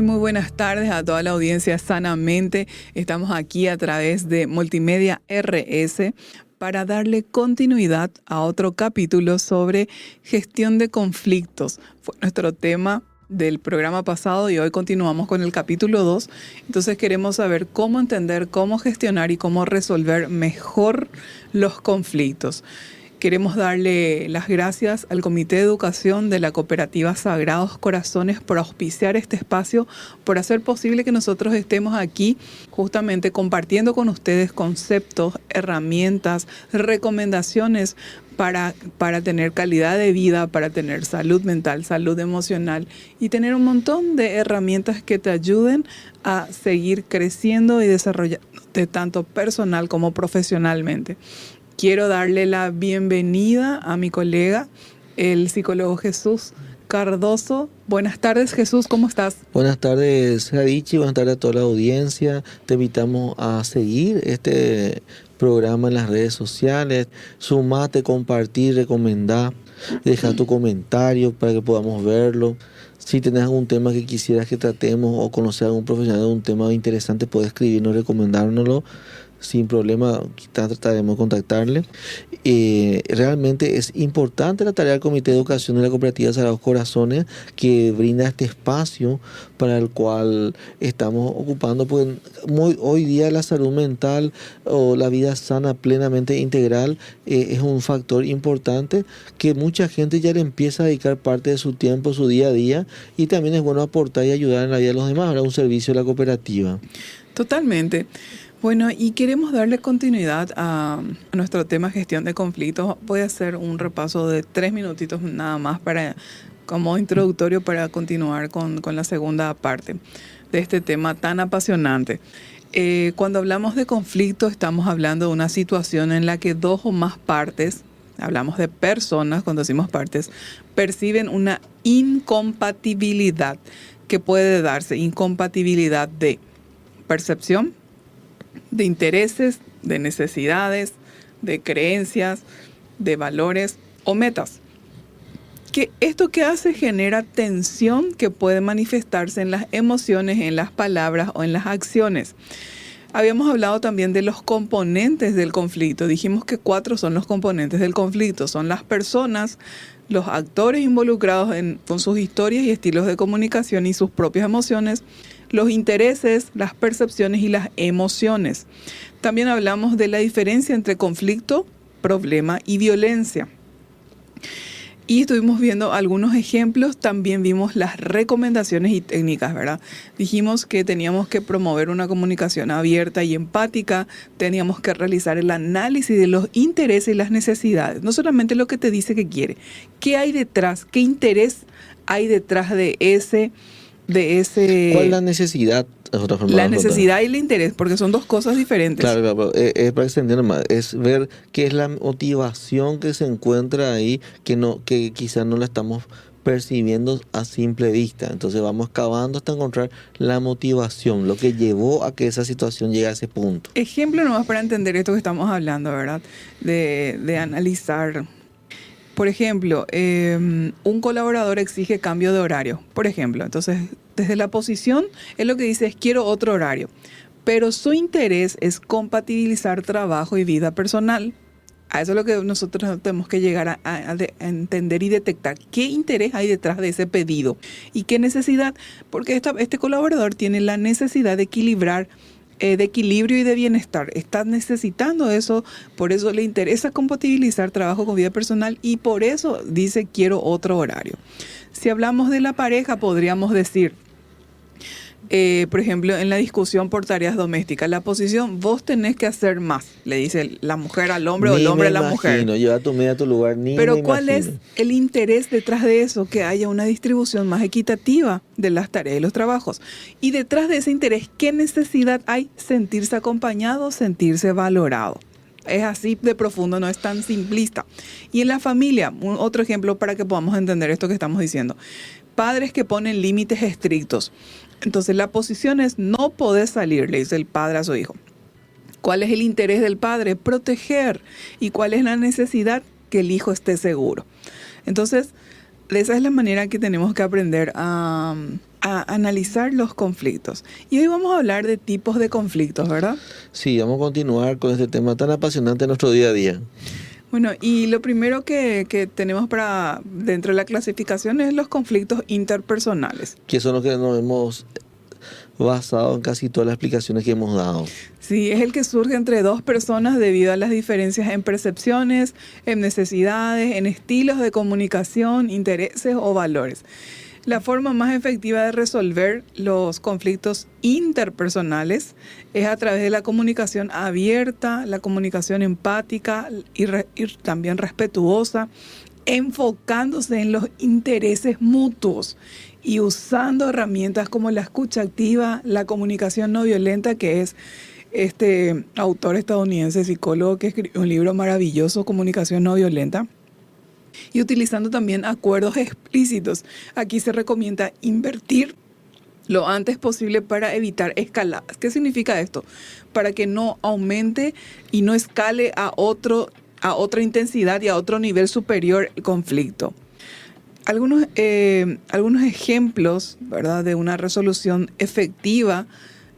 Muy buenas tardes a toda la audiencia Sanamente. Estamos aquí a través de Multimedia RS para darle continuidad a otro capítulo sobre gestión de conflictos. Fue nuestro tema del programa pasado y hoy continuamos con el capítulo 2. Entonces queremos saber cómo entender, cómo gestionar y cómo resolver mejor los conflictos. Queremos darle las gracias al Comité de Educación de la Cooperativa Sagrados Corazones por auspiciar este espacio, por hacer posible que nosotros estemos aquí justamente compartiendo con ustedes conceptos, herramientas, recomendaciones para tener calidad de vida, para tener salud mental, salud emocional y tener un montón de herramientas que te ayuden a seguir creciendo y desarrollándote tanto personal como profesionalmente. Quiero darle la bienvenida a mi colega, el psicólogo Jesús Cardoso. Buenas tardes, Jesús, ¿cómo estás? Buenas tardes, Jadichi, buenas tardes a toda la audiencia. Te invitamos a seguir este programa en las redes sociales. Sumate, compartir, recomendar, dejar tu comentario para que podamos verlo. Si tenés algún tema que quisieras que tratemos o conocer a algún profesional de un tema interesante, puedes escribirnos, recomendárnoslo. Sin problema, trataremos de contactarle. Realmente es importante la tarea del Comité de Educación de la Cooperativa Sagrados Corazones, que brinda este espacio para el cual estamos ocupando, porque hoy día la salud mental o la vida sana plenamente integral es un factor importante que mucha gente ya le empieza a dedicar parte de su tiempo, su día a día, y también es bueno aportar y ayudar en la vida de los demás. Ahora un servicio de la cooperativa. Totalmente. Bueno, y queremos darle continuidad a nuestro tema gestión de conflictos. Voy a hacer un repaso de 3 minutitos nada más como introductorio para continuar con la segunda parte de este tema tan apasionante. Cuando hablamos de conflicto, estamos hablando de una situación en la que 2 o más partes, hablamos de personas, cuando decimos partes, perciben una incompatibilidad que puede darse, incompatibilidad de percepción, de intereses, de necesidades, de creencias, de valores o metas. Que esto que hace genera tensión que puede manifestarse en las emociones, en las palabras o en las acciones. Habíamos hablado también de los componentes del conflicto. Dijimos que 4 son los componentes del conflicto. Son las personas, los actores involucrados con sus historias y estilos de comunicación y sus propias emociones, los intereses, las percepciones y las emociones. También hablamos de la diferencia entre conflicto, problema y violencia. Y estuvimos viendo algunos ejemplos, también vimos las recomendaciones y técnicas, ¿verdad? Dijimos que teníamos que promover una comunicación abierta y empática, teníamos que realizar el análisis de los intereses y las necesidades, no solamente lo que te dice que quiere, qué hay detrás, qué interés hay detrás de ese... ¿Cuál es la necesidad? La necesidad y el interés, porque son 2 cosas diferentes. Claro, es para que se entienda más, es ver qué es la motivación que se encuentra ahí, que quizás no la estamos percibiendo a simple vista. Entonces vamos excavando hasta encontrar la motivación, lo que llevó a que esa situación llegue a ese punto. Ejemplo nomás para entender esto que estamos hablando, ¿verdad? De analizar. Por ejemplo, un colaborador exige cambio de horario, por ejemplo. Entonces, desde la posición, él lo que dice es quiero otro horario. Pero su interés es compatibilizar trabajo y vida personal. A eso es lo que nosotros tenemos que llegar a entender y detectar. ¿Qué interés hay detrás de ese pedido? ¿Y qué necesidad? Porque este colaborador tiene la necesidad de equilibrar, de equilibrio y de bienestar. Está necesitando eso, por eso le interesa compatibilizar trabajo con vida personal y por eso dice quiero otro horario. Si hablamos de la pareja, podríamos decir, por ejemplo, en la discusión por tareas domésticas, la posición, vos tenés que hacer más, le dice la mujer al hombre o el hombre a la mujer. Lleva tu media a tu lugar, Pero ¿cuál es el interés detrás de eso? Que haya una distribución más equitativa de las tareas y los trabajos. Y detrás de ese interés, ¿qué necesidad hay? Sentirse acompañado, sentirse valorado. Es así de profundo, no es tan simplista. Y en la familia, otro ejemplo para que podamos entender esto que estamos diciendo. Padres que ponen límites estrictos. Entonces la posición es no podés salir, le dice el padre a su hijo. ¿Cuál es el interés del padre? Proteger. ¿Y cuál es la necesidad? Que el hijo esté seguro. Entonces, esa es la manera que tenemos que aprender a analizar los conflictos. Y hoy vamos a hablar de tipos de conflictos, ¿verdad? Sí, vamos a continuar con este tema tan apasionante en nuestro día a día. Bueno, y lo primero que tenemos para dentro de la clasificación es los conflictos interpersonales. Que son los que nos hemos basado en casi todas las explicaciones que hemos dado. Sí, es el que surge entre dos personas debido a las diferencias en percepciones, en necesidades, en estilos de comunicación, intereses o valores. La forma más efectiva de resolver los conflictos interpersonales es a través de la comunicación abierta, la comunicación empática y también respetuosa, enfocándose en los intereses mutuos y usando herramientas como la escucha activa, la comunicación no violenta, que es este autor estadounidense, psicólogo, que escribió un libro maravilloso, Comunicación no violenta. Y utilizando también acuerdos explícitos. Aquí se recomienda invertir lo antes posible para evitar escaladas. ¿Qué significa esto? Para que no aumente y no escale a otra intensidad y a otro nivel superior el conflicto. Algunos ejemplos, ¿verdad?, de una resolución efectiva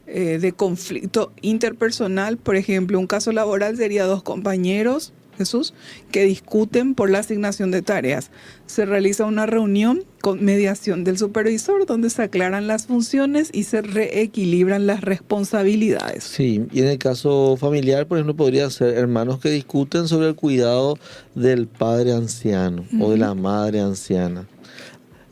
de conflicto interpersonal. Por ejemplo, un caso laboral sería dos compañeros, Jesús, que discuten por la asignación de tareas. Se realiza una reunión con mediación del supervisor donde se aclaran las funciones y se reequilibran las responsabilidades. Sí, y en el caso familiar, por ejemplo, podría ser hermanos que discuten sobre el cuidado del padre anciano o de la madre anciana.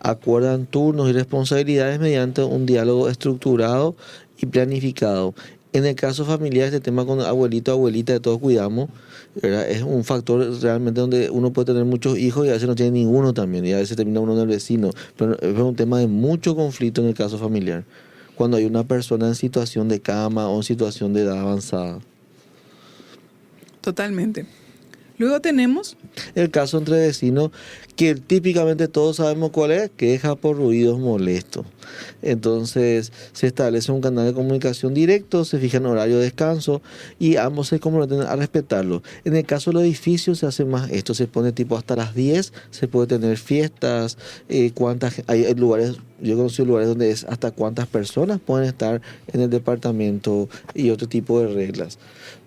Acuerdan turnos y responsabilidades mediante un diálogo estructurado y planificado. En el caso familiar, este tema con abuelito, abuelita, de todos cuidamos, ¿verdad? Es un factor realmente donde uno puede tener muchos hijos y a veces no tiene ninguno también, y a veces termina uno en el vecino. Pero es un tema de mucho conflicto en el caso familiar, cuando hay una persona en situación de cama o en situación de edad avanzada. Totalmente. Luego tenemos el caso entre vecinos, que típicamente todos sabemos cuál es, queja por ruidos molestos. Entonces se establece un canal de comunicación directo, se fija en horario de descanso y ambos se comprometen a respetarlo. En el caso de los edificios se hace más esto, se pone tipo hasta las 10, se puede tener fiestas, hay lugares, yo conocí lugares donde es hasta cuántas personas pueden estar en el departamento y otro tipo de reglas.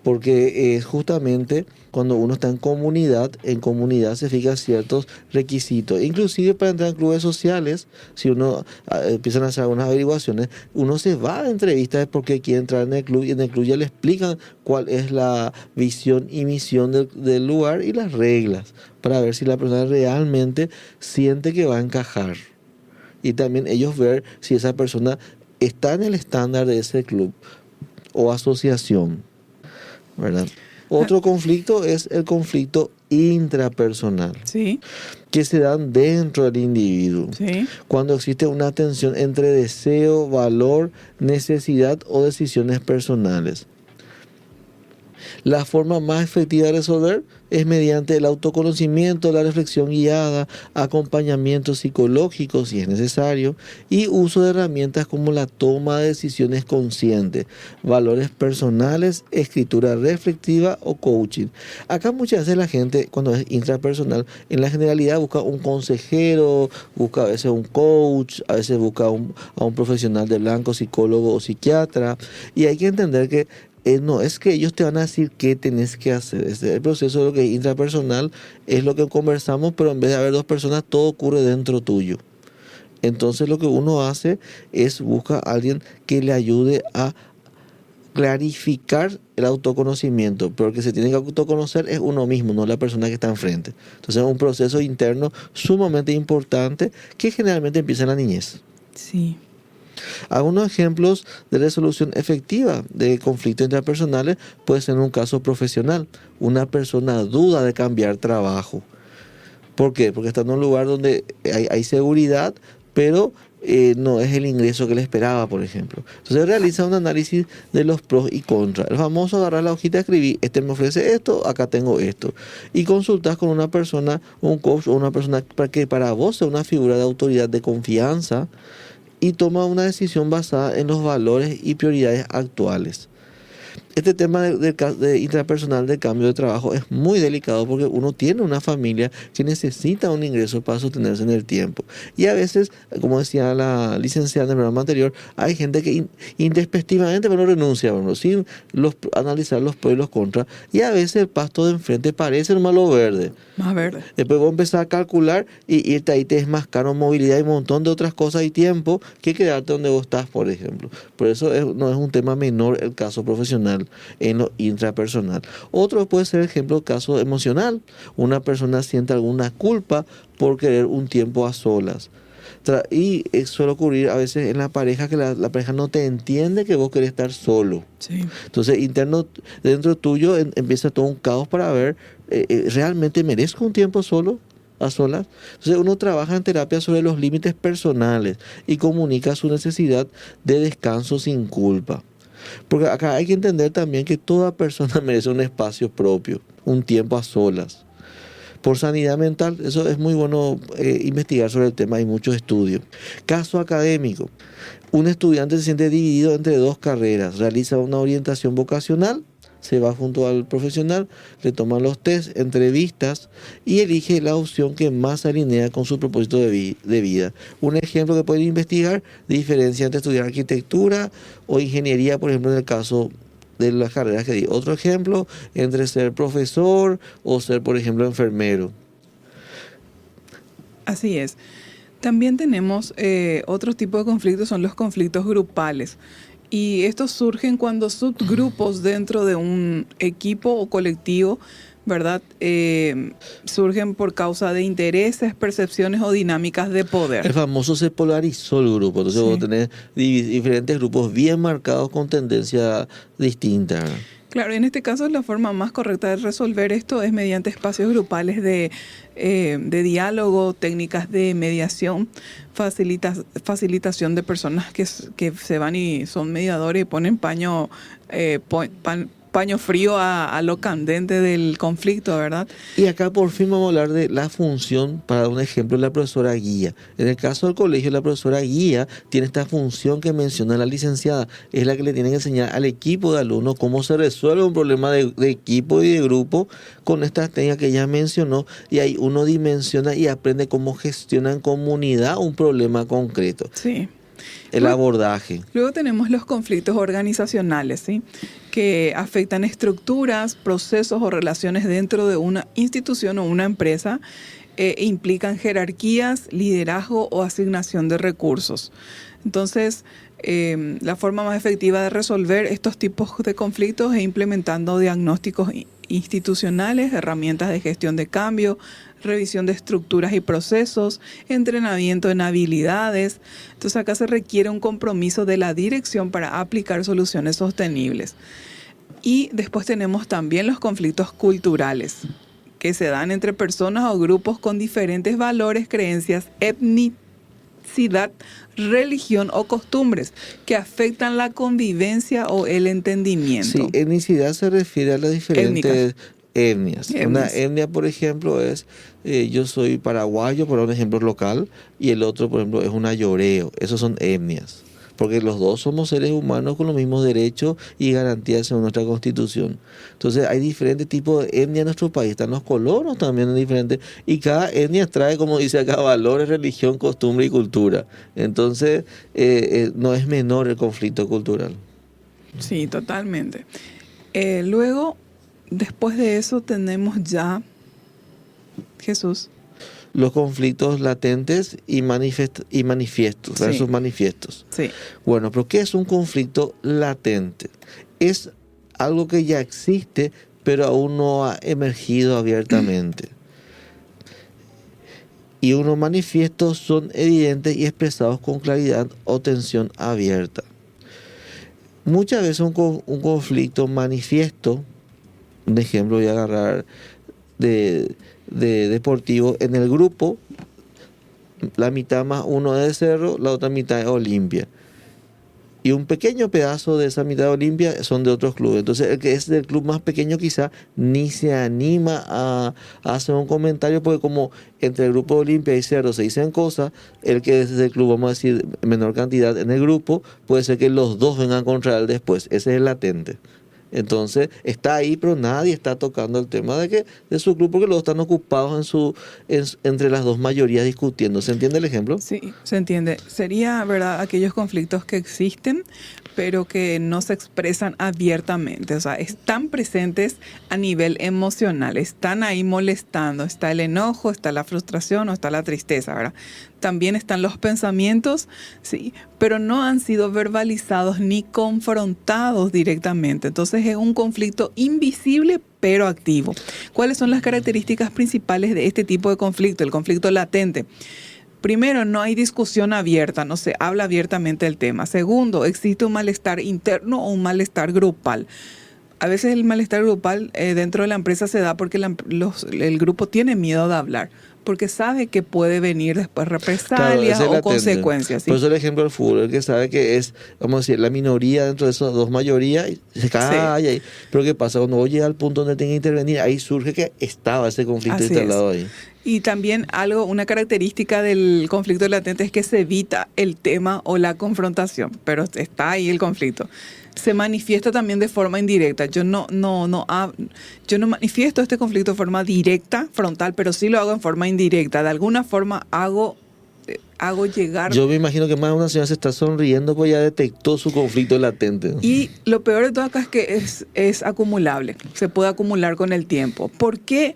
Porque es justamente cuando uno está en comunidad se fijan ciertos requisitos. Inclusive para entrar en clubes sociales, si uno empiezan a hacer algunas averiguaciones, uno se va a entrevistas de por qué quiere entrar en el club, y en el club ya le explican cuál es la visión y misión del lugar y las reglas, para ver si la persona realmente siente que va a encajar. Y también ellos ver si esa persona está en el estándar de ese club o asociación, ¿verdad? Otro conflicto es el conflicto intrapersonal, sí, que se dan dentro del individuo, sí, cuando existe una tensión entre deseo, valor, necesidad o decisiones personales. La forma más efectiva de resolver es mediante el autoconocimiento, la reflexión guiada, acompañamiento psicológico si es necesario y uso de herramientas como la toma de decisiones conscientes, valores personales, escritura reflexiva o coaching. Acá muchas veces la gente, cuando es intrapersonal, en la generalidad busca un consejero, busca a veces un coach, a veces busca a un profesional de blanco, psicólogo o psiquiatra, y hay que entender que no es que ellos te van a decir qué tenés que hacer. El proceso de lo que es intrapersonal es lo que conversamos, pero en vez de haber dos personas, todo ocurre dentro tuyo. Entonces lo que uno hace es buscar a alguien que le ayude a clarificar el autoconocimiento, pero el que se tiene que autoconocer es uno mismo, no la persona que está enfrente. Entonces es un proceso interno sumamente importante que generalmente empieza en la niñez. sí. Algunos ejemplos de resolución efectiva de conflictos intrapersonales puede ser en un caso profesional. Una persona duda de cambiar trabajo. ¿Por qué? Porque está en un lugar donde hay seguridad, pero no es el ingreso que le esperaba, por ejemplo. Entonces realiza un análisis de los pros y contras. El famoso agarrar la hojita y escribir, este me ofrece esto, acá tengo esto. Y consultas con una persona, un coach o una persona para que para vos sea una figura de autoridad de confianza, y toma una decisión basada en los valores y prioridades actuales. Este tema de intrapersonal de cambio de trabajo es muy delicado porque uno tiene una familia que necesita un ingreso para sostenerse en el tiempo. Y a veces, como decía la licenciada en el programa anterior, hay gente que intempestivamente no renuncia, bueno, sin analizar los pros y los contras. Y a veces el pasto de enfrente parece un malo verde. Más verde. Después vos empezás a calcular y irte ahí te es más caro movilidad y un montón de otras cosas y tiempo que quedarte donde vos estás, por ejemplo. Por eso no es un tema menor el caso profesional en lo intrapersonal. Otro puede ser, ejemplo, caso emocional. Una persona siente alguna culpa por querer un tiempo a solas. Y suele ocurrir a veces en la pareja que la pareja no te entiende que vos querés estar solo. Sí. Entonces, dentro tuyo empieza todo un caos para ver, ¿realmente merezco un tiempo solo? A solas. Entonces uno trabaja en terapia sobre los límites personales y comunica su necesidad de descanso sin culpa. Porque acá hay que entender también que toda persona merece un espacio propio, un tiempo a solas. Por sanidad mental, eso es muy bueno investigar sobre el tema, hay muchos estudios. Caso académico, un estudiante se siente dividido entre dos carreras, realiza una orientación vocacional, se va junto al profesional, le toman los test, entrevistas y elige la opción que más se alinea con su propósito de vida. Un ejemplo que pueden investigar, diferencia entre estudiar arquitectura o ingeniería, por ejemplo, en el caso de las carreras que di. Otro ejemplo, entre ser profesor o ser, por ejemplo, enfermero. Así es. También tenemos otro tipo de conflictos, son los conflictos grupales. Y estos surgen cuando subgrupos dentro de un equipo o colectivo, ¿verdad? Surgen por causa de intereses, percepciones o dinámicas de poder. El famoso se polarizó el grupo, entonces Sí. vos tenés diferentes grupos bien marcados con tendencia distinta. Claro, en este caso la forma más correcta de resolver esto es mediante espacios grupales de diálogo, técnicas de mediación, facilitación de personas que se van y son mediadores y ponen paño frío a lo candente del conflicto, ¿verdad? Y acá por fin vamos a hablar de la función, para dar un ejemplo, de la profesora guía. En el caso del colegio, la profesora guía tiene esta función que menciona la licenciada. Es la que le tiene que enseñar al equipo de alumnos cómo se resuelve un problema de equipo y de grupo con esta técnica que ella mencionó. Y ahí uno dimensiona y aprende cómo gestiona en comunidad un problema concreto. Sí. El abordaje. Luego tenemos los conflictos organizacionales, ¿sí? Que afectan estructuras, procesos o relaciones dentro de una institución o una empresa e implican jerarquías, liderazgo o asignación de recursos. Entonces, la forma más efectiva de resolver estos tipos de conflictos es implementando diagnósticos institucionales, herramientas de gestión de cambio, revisión de estructuras y procesos, entrenamiento en habilidades. Entonces acá se requiere un compromiso de la dirección para aplicar soluciones sostenibles. Y después tenemos también los conflictos culturales, que se dan entre personas o grupos con diferentes valores, creencias, etnicidad, religión o costumbres que afectan la convivencia o el entendimiento. Sí, etnicidad se refiere a las diferentes etnias. Una etnia, por ejemplo, es yo soy paraguayo, por un ejemplo local, y el otro, por ejemplo, es un ayoreo. Esos son etnias. Porque los dos somos seres humanos con los mismos derechos y garantías en nuestra Constitución. Entonces hay diferentes tipos de etnia en nuestro país. Están los colonos también diferentes. Y cada etnia trae, como dice acá, valores, religión, costumbre y cultura. Entonces no es menor el conflicto cultural. Sí, totalmente. Luego, después de eso tenemos ya, Jesús, los conflictos latentes y manifiestos, versus sí. manifiestos. Sí. Bueno, pero ¿qué es un conflicto latente? Es algo que ya existe, pero aún no ha emergido abiertamente. Y unos manifiestos son evidentes y expresados con claridad o tensión abierta. Muchas veces un conflicto manifiesto, un ejemplo voy a agarrar de deportivo, en el grupo la mitad más uno es de Cerro, la otra mitad es Olimpia, y un pequeño pedazo de esa mitad de Olimpia son de otros clubes. Entonces el que es del club más pequeño quizá ni se anima a hacer un comentario, porque como entre el grupo de Olimpia y Cerro se dicen cosas, el que es del club, vamos a decir, menor cantidad en el grupo, puede ser que los dos vengan contra él después. Ese es el latente. Entonces está ahí, pero nadie está tocando el tema de su club porque los están ocupados entre las dos mayorías discutiendo. ¿Se entiende el ejemplo? Sí, se entiende. Sería, ¿verdad?, aquellos conflictos que existen, pero que no se expresan abiertamente. O sea, están presentes a nivel emocional, están ahí molestando. Está el enojo, está la frustración o está la tristeza, ¿verdad? También están los pensamientos, sí, pero no han sido verbalizados ni confrontados directamente. Entonces es un conflicto invisible pero activo. ¿Cuáles son las características principales de este tipo de conflicto? El conflicto latente. Primero, no hay discusión abierta, no se habla abiertamente del tema. Segundo, existe un malestar interno o un malestar grupal. A veces el malestar grupal dentro de la empresa se da porque el grupo tiene miedo de hablar, porque sabe que puede venir después represalias o consecuencias. ¿Sí? Por eso el ejemplo del fútbol, el que sabe que es, vamos a decir, la minoría dentro de esas dos mayorías, se calla. Sí. Pero ¿qué pasa? Cuando vos llegas al punto donde tiene que intervenir, ahí surge que estaba ese conflicto instalado ahí. Y también una característica del conflicto latente es que se evita el tema o la confrontación, pero está ahí el conflicto. Se manifiesta también de forma indirecta. Yo no manifiesto este conflicto de forma directa, frontal, pero sí lo hago en forma indirecta. De alguna forma hago llegar... Yo me imagino que más de una señora se está sonriendo porque ya detectó su conflicto latente. Y lo peor de todo acá es que es acumulable. Se puede acumular con el tiempo. ¿Por qué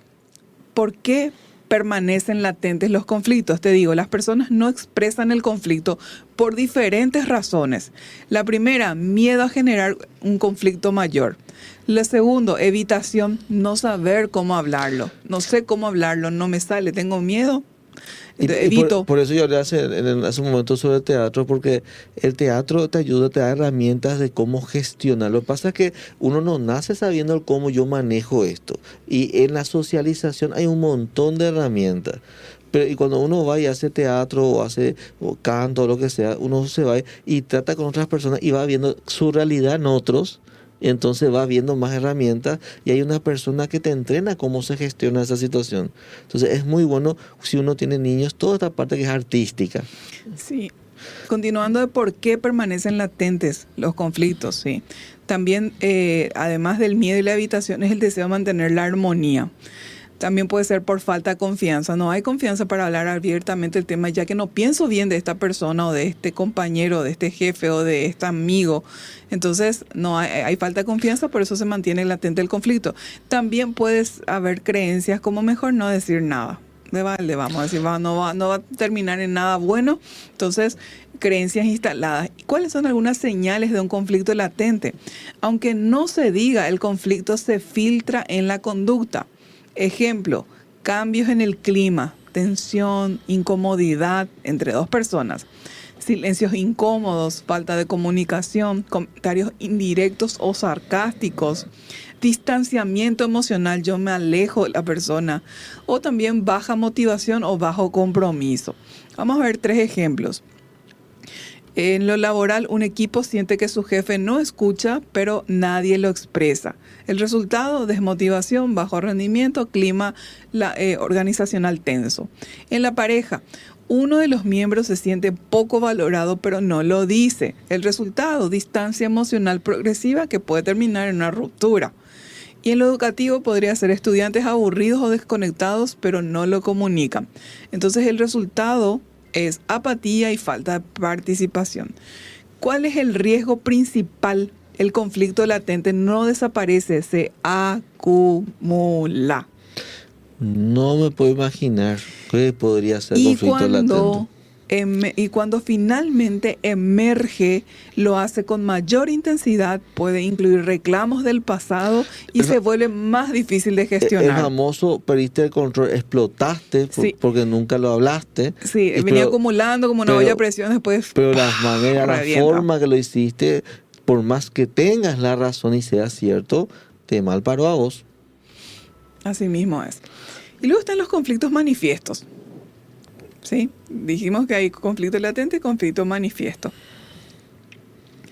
permanecen latentes los conflictos? Te digo, las personas no expresan el conflicto por diferentes razones. La primera, miedo a generar un conflicto mayor. La segunda, evitación, no saber cómo hablarlo. No sé cómo hablarlo, no me sale, tengo miedo. Evito. Por eso yo hablé hace un momento sobre el teatro, porque el teatro te ayuda, te da herramientas de cómo gestionar. Lo que pasa es que uno no nace sabiendo cómo yo manejo esto. Y en la socialización hay un montón de herramientas. Y cuando uno va y hace teatro o canto o lo que sea, uno se va y trata con otras personas y va viendo su realidad en otros. Y entonces va viendo más herramientas y hay una persona que te entrena cómo se gestiona esa situación. Entonces es muy bueno si uno tiene niños, toda esta parte que es artística. Sí. Continuando de por qué permanecen latentes los conflictos, sí. También, además del miedo y la evitación, es el deseo de mantener la armonía. También puede ser por falta de confianza. No hay confianza para hablar abiertamente el tema, ya que no pienso bien de esta persona o de este compañero, de este jefe o de este amigo. Entonces, no hay falta de confianza, por eso se mantiene latente el conflicto. También puedes haber creencias como mejor no decir nada. Vale, vamos a decir, no va a terminar en nada bueno. Entonces, creencias instaladas. ¿Cuáles son algunas señales de un conflicto latente? Aunque no se diga, el conflicto se filtra en la conducta. Ejemplo, cambios en el clima, tensión, incomodidad entre dos personas, silencios incómodos, falta de comunicación, comentarios indirectos o sarcásticos, distanciamiento emocional, yo me alejo de la persona, o también baja motivación o bajo compromiso. Vamos a ver 3 ejemplos. En lo laboral, un equipo siente que su jefe no escucha, pero nadie lo expresa. El resultado, desmotivación, bajo rendimiento, clima organizacional tenso. En la pareja, uno de los miembros se siente poco valorado, pero no lo dice. El resultado, distancia emocional progresiva que puede terminar en una ruptura. Y en lo educativo podría ser estudiantes aburridos o desconectados, pero no lo comunican. Entonces el resultado es apatía y falta de participación. ¿Cuál es el riesgo principal? El conflicto latente no desaparece, se acumula. No me puedo imaginar qué podría ser conflicto latente. Y cuando finalmente emerge, lo hace con mayor intensidad, puede incluir reclamos del pasado y se vuelve más difícil de gestionar. El famoso perdiste el control, explotaste porque nunca lo hablaste. Sí, venía acumulando como una olla a presión después. Pero la manera, la forma que lo hiciste, por más que tengas la razón y sea cierto, te malparó a vos. Así mismo es. Y luego están los conflictos manifiestos. ¿Sí? Dijimos que hay conflicto latente y conflicto manifiesto.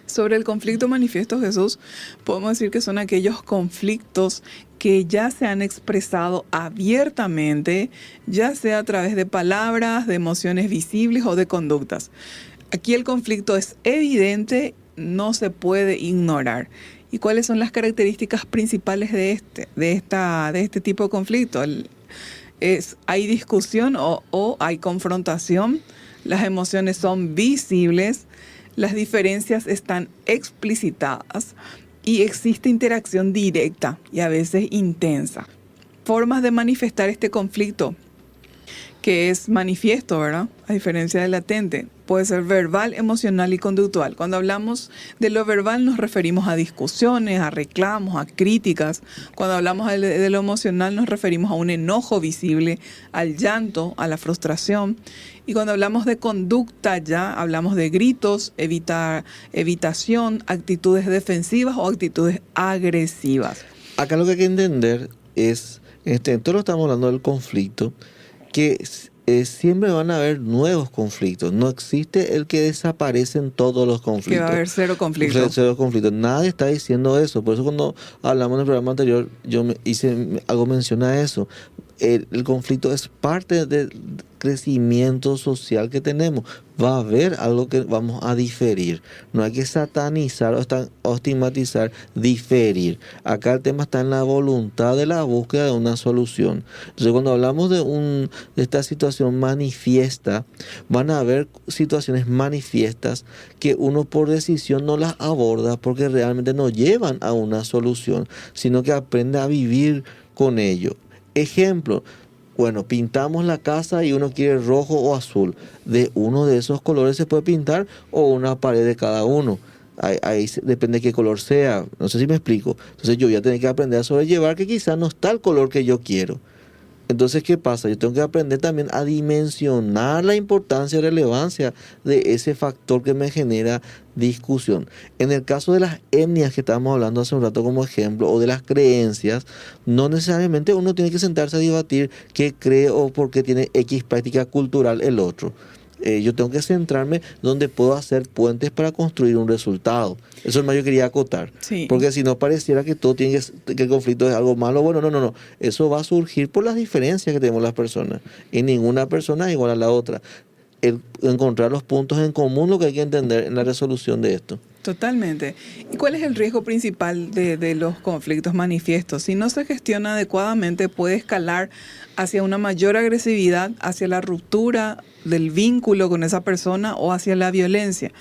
Sobre el conflicto manifiesto, Jesús, podemos decir que son aquellos conflictos que ya se han expresado abiertamente, ya sea a través de palabras, de emociones visibles o de conductas. Aquí el conflicto es evidente, no se puede ignorar. ¿Y cuáles son las características principales de este tipo de conflicto? ¿Hay discusión o hay confrontación? Las emociones son visibles, las diferencias están explicitadas y existe interacción directa y a veces intensa. Formas de manifestar este conflicto, que es manifiesto, ¿verdad? A diferencia del latente. Puede ser verbal, emocional y conductual. Cuando hablamos de lo verbal nos referimos a discusiones, a reclamos, a críticas. Cuando hablamos de lo emocional nos referimos a un enojo visible, al llanto, a la frustración. Y cuando hablamos de conducta ya hablamos de gritos, evitación, actitudes defensivas o actitudes agresivas. Acá lo que hay que entender es, todo lo estamos hablando del conflicto, que siempre van a haber nuevos conflictos. No existe el que desaparecen todos los conflictos. Que va a haber cero conflictos. Cero conflictos. Nadie está diciendo eso. Por eso cuando hablamos en el programa anterior, algo menciona eso. El conflicto es parte del crecimiento social que tenemos. Va a haber algo que vamos a diferir. No hay que satanizar o estigmatizar, diferir. Acá el tema está en la voluntad de la búsqueda de una solución. Entonces, cuando hablamos de esta situación manifiesta, van a haber situaciones manifiestas que uno por decisión no las aborda porque realmente no llevan a una solución, sino que aprende a vivir con ello. Ejemplo, bueno, pintamos la casa y uno quiere rojo o azul. De uno de esos colores se puede pintar o una pared de cada uno. Ahí depende de qué color sea. No sé si me explico. Entonces yo voy a tener que aprender a sobrellevar que quizás no está el color que yo quiero. Entonces, ¿qué pasa? Yo tengo que aprender también a dimensionar la importancia y relevancia de ese factor que me genera discusión. En el caso de las etnias que estábamos hablando hace un rato como ejemplo, o de las creencias, no necesariamente uno tiene que sentarse a debatir qué cree o por qué tiene X práctica cultural el otro. Yo tengo que centrarme donde puedo hacer puentes para construir un resultado. Eso es más yo quería acotar. Sí. Porque si no pareciera que todo tiene que el conflicto es algo malo. Bueno, no. Eso va a surgir por las diferencias que tenemos las personas. Y ninguna persona es igual a la otra. Encontrar los puntos en común, lo que hay que entender en la resolución de esto. Totalmente. ¿Y cuál es el riesgo principal de los conflictos manifiestos? Si no se gestiona adecuadamente, puede escalar hacia una mayor agresividad, hacia la ruptura del vínculo con esa persona o hacia la violencia.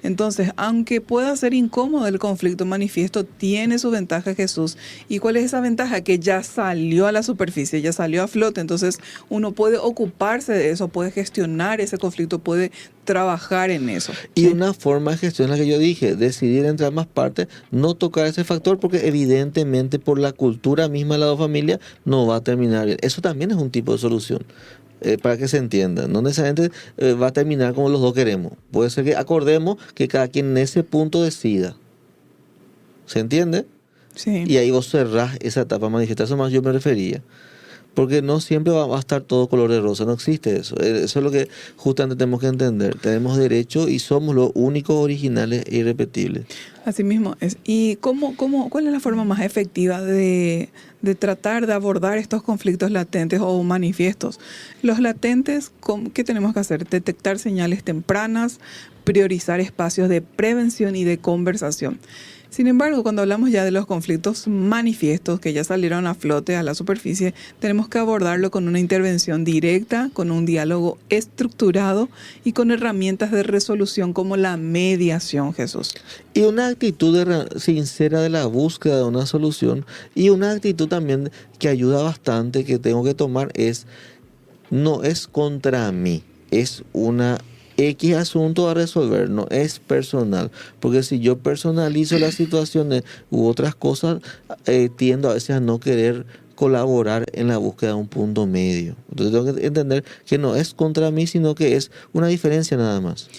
Entonces, aunque pueda ser incómodo el conflicto manifiesto, tiene su ventaja, Jesús. ¿Y cuál es esa ventaja? Que ya salió a la superficie, ya salió a flote. Entonces, uno puede ocuparse de eso, puede gestionar ese conflicto, puede trabajar en eso. Y una forma de gestión, la que yo dije, decidir entre ambas partes, no tocar ese factor, porque evidentemente por la cultura misma de las dos familias no va a terminar bien. Eso también es un tipo de solución. Para que se entienda, no necesariamente va a terminar como los dos queremos. Puede ser que acordemos que cada quien en ese punto decida. ¿Se entiende? Sí. Y ahí vos cerrás esa etapa manifiesta. Eso más yo me refería. Porque no siempre va a estar todo color de rosa, no existe eso. Eso es lo que justamente tenemos que entender. Tenemos derecho y somos los únicos originales e irrepetibles. Así mismo es. ¿Y cuál es la forma más efectiva de tratar de abordar estos conflictos latentes o manifiestos? Los latentes, ¿qué tenemos que hacer? Detectar señales tempranas, priorizar espacios de prevención y de conversación. Sin embargo, cuando hablamos ya de los conflictos manifiestos que ya salieron a flote, a la superficie, tenemos que abordarlo con una intervención directa, con un diálogo estructurado y con herramientas de resolución como la mediación, Jesús. Y una actitud sincera de la búsqueda de una solución, y una actitud también que ayuda bastante, que tengo que tomar, no es contra mí, es una X asunto a resolver, no es personal, porque si yo personalizo las situaciones u otras cosas, tiendo a veces a no querer colaborar en la búsqueda de un punto medio. Entonces tengo que entender que no es contra mí, sino que es una diferencia nada más.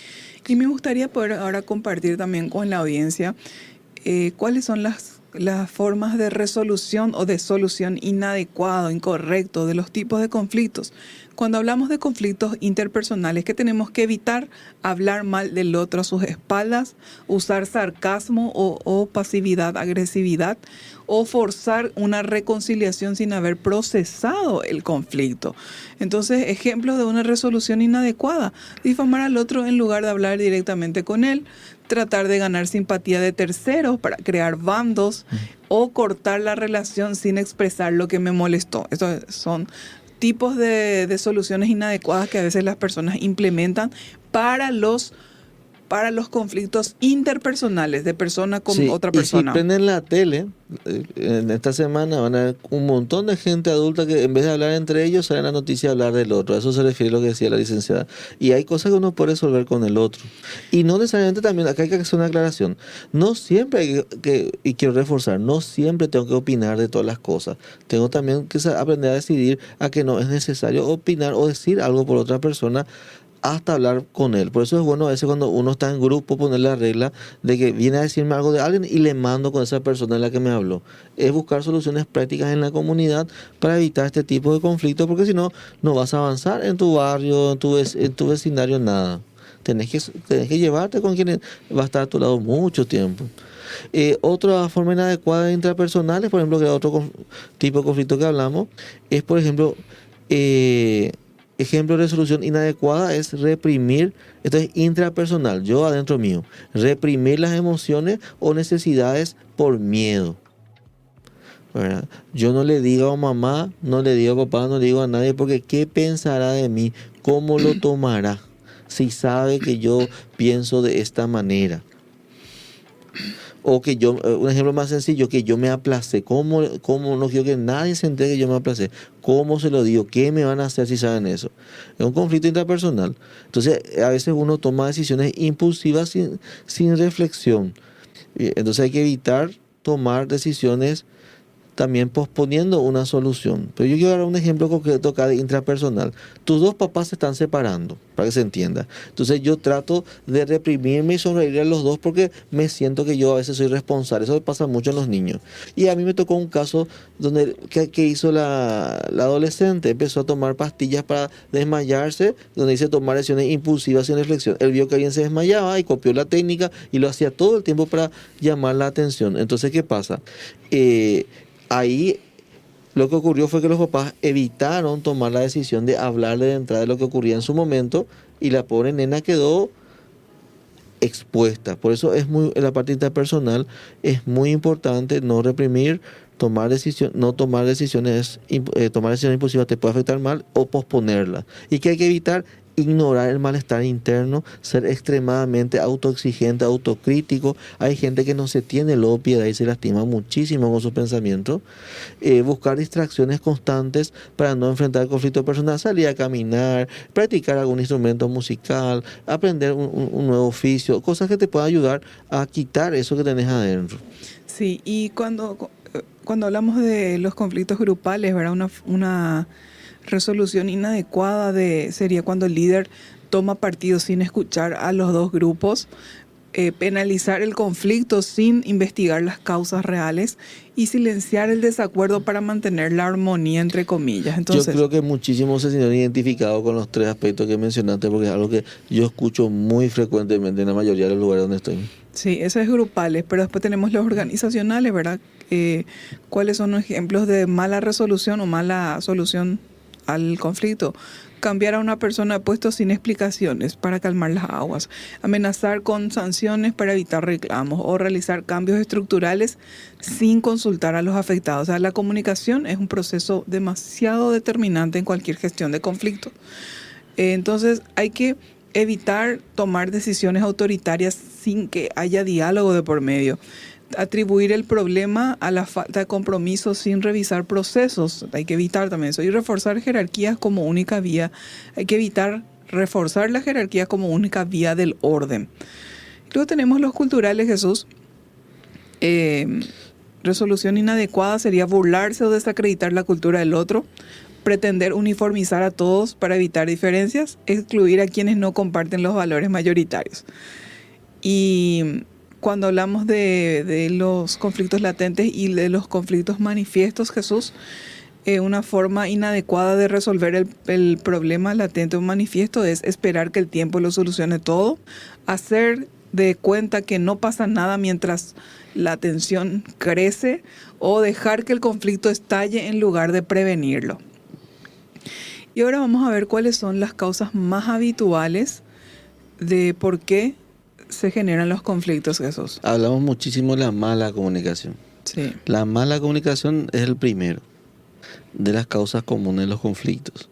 Y me gustaría poder ahora compartir también con la audiencia cuáles son las formas de resolución o de solución inadecuado, incorrecto de los tipos de conflictos. Cuando hablamos de conflictos interpersonales, ¿qué tenemos que evitar? Hablar mal del otro a sus espaldas, usar sarcasmo o pasividad, agresividad, o forzar una reconciliación sin haber procesado el conflicto. Entonces, ejemplos de una resolución inadecuada: difamar al otro en lugar de hablar directamente con él, tratar de ganar simpatía de terceros para crear bandos o cortar la relación sin expresar lo que me molestó. Estos son tipos de soluciones inadecuadas que a veces las personas implementan para los conflictos interpersonales de persona con otra persona. Y si prenden la tele, en esta semana van a ver un montón de gente adulta que en vez de hablar entre ellos, salen a noticia a hablar del otro. A eso se refiere lo que decía la licenciada. Y hay cosas que uno puede resolver con el otro. Y no necesariamente también, acá hay que hacer una aclaración. No siempre hay y quiero reforzar, no siempre tengo que opinar de todas las cosas. Tengo también que aprender a decidir a que no es necesario opinar o decir algo por otra persona hasta hablar con él. Por eso es bueno a veces cuando uno está en grupo poner la regla de que viene a decirme algo de alguien y le mando con esa persona en la que me habló. Es buscar soluciones prácticas en la comunidad para evitar este tipo de conflictos, porque si no, no vas a avanzar en tu barrio, en tu vecindario, nada. Tenés que llevarte con quien va a estar a tu lado mucho tiempo. Otra forma inadecuada de intrapersonales, por ejemplo, que era otro tipo de conflicto que hablamos, es por ejemplo... ejemplo de resolución inadecuada es reprimir, esto es intrapersonal, yo adentro mío, reprimir las emociones o necesidades por miedo. ¿Verdad? Yo no le digo a mamá, no le digo a papá, no le digo a nadie, porque ¿qué pensará de mí? ¿Cómo lo tomará? Si sabe que yo pienso de esta manera. O que yo, un ejemplo más sencillo, que yo me aplacé. ¿Cómo no quiero que nadie se entere que yo me aplacé? ¿Cómo se lo digo? ¿Qué me van a hacer si saben eso? Es un conflicto intrapersonal. Entonces, a veces uno toma decisiones impulsivas sin reflexión. Entonces hay que evitar tomar decisiones también posponiendo una solución. Pero yo quiero dar un ejemplo concreto acá de intrapersonal. Tus dos papás se están separando, para que se entienda. Entonces yo trato de reprimirme y sonreír a los dos porque me siento que yo a veces soy responsable. Eso pasa mucho en los niños. Y a mí me tocó un caso donde que hizo la adolescente. Empezó a tomar pastillas para desmayarse, donde dice tomar decisiones impulsivas sin reflexión. Él vio que alguien se desmayaba y copió la técnica y lo hacía todo el tiempo para llamar la atención. Entonces, ¿qué pasa? Ahí lo que ocurrió fue que los papás evitaron tomar la decisión de hablarle de entrada de lo que ocurría en su momento y la pobre nena quedó expuesta. Por eso en la parte interpersonal es muy importante no reprimir, tomar decisiones impulsivas te puede afectar mal o posponerla. Y que hay que evitar ignorar el malestar interno, ser extremadamente autoexigente, autocrítico. Hay gente que no se tiene luego piedad y se lastima muchísimo con sus pensamientos. Buscar distracciones constantes para no enfrentar el conflicto personal, salir a caminar, practicar algún instrumento musical, aprender un nuevo oficio, cosas que te puedan ayudar a quitar eso que tenés adentro. Sí, y cuando hablamos de los conflictos grupales, ¿verdad? Una resolución inadecuada sería cuando el líder toma partido sin escuchar a los dos grupos, penalizar el conflicto sin investigar las causas reales y silenciar el desacuerdo para mantener la armonía, entre comillas. Entonces, yo creo que muchísimos se sintieron identificados con los tres aspectos que mencionaste, porque es algo que yo escucho muy frecuentemente en la mayoría de los lugares donde estoy. Sí, eso es grupales, pero después tenemos los organizacionales, ¿verdad? ¿Cuáles son los ejemplos de mala resolución o mala solución al conflicto? Cambiar a una persona de puesto sin explicaciones para calmar las aguas, amenazar con sanciones para evitar reclamos o realizar cambios estructurales sin consultar a los afectados. O sea, la comunicación es un proceso demasiado determinante en cualquier gestión de conflicto. Entonces hay que evitar tomar decisiones autoritarias sin que haya diálogo de por medio. Atribuir el problema a la falta de compromiso sin revisar procesos. Hay que evitar también eso. Y reforzar jerarquías como única vía. Hay que evitar reforzar las jerarquías como única vía del orden. Luego tenemos los culturales, Jesús. Resolución inadecuada sería burlarse o desacreditar la cultura del otro. Pretender uniformizar a todos para evitar diferencias. Excluir a quienes no comparten los valores mayoritarios. Y cuando hablamos de los conflictos latentes y de los conflictos manifiestos, Jesús, una forma inadecuada de resolver el problema latente o manifiesto es esperar que el tiempo lo solucione todo, hacer de cuenta que no pasa nada mientras la tensión crece o dejar que el conflicto estalle en lugar de prevenirlo. Y ahora vamos a ver cuáles son las causas más habituales de por qué se generan los conflictos, Jesús? Hablamos muchísimo de la mala comunicación. Sí. La mala comunicación es el primero de las causas comunes de los conflictos,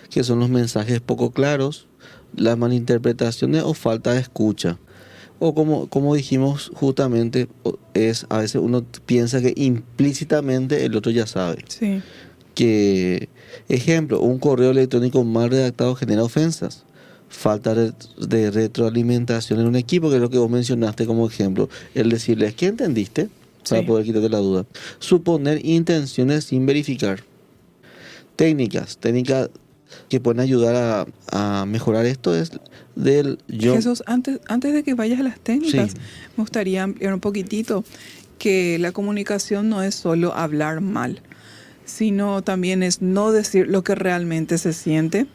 que son los mensajes poco claros, las malinterpretaciones o falta de escucha. O como dijimos justamente, a veces uno piensa que implícitamente el otro ya sabe. Sí. Ejemplo, un correo electrónico mal redactado genera ofensas. Falta de retroalimentación en un equipo, que es lo que vos mencionaste como ejemplo. El decirles, ¿qué entendiste? Para Sí. poder quitarte la duda. Suponer intenciones sin verificar. Técnicas que pueden ayudar a mejorar esto es del yo. Jesús, antes de que vayas a las técnicas, Sí. me gustaría ampliar un poquitito que la comunicación no es solo hablar mal, sino también es no decir lo que realmente se siente,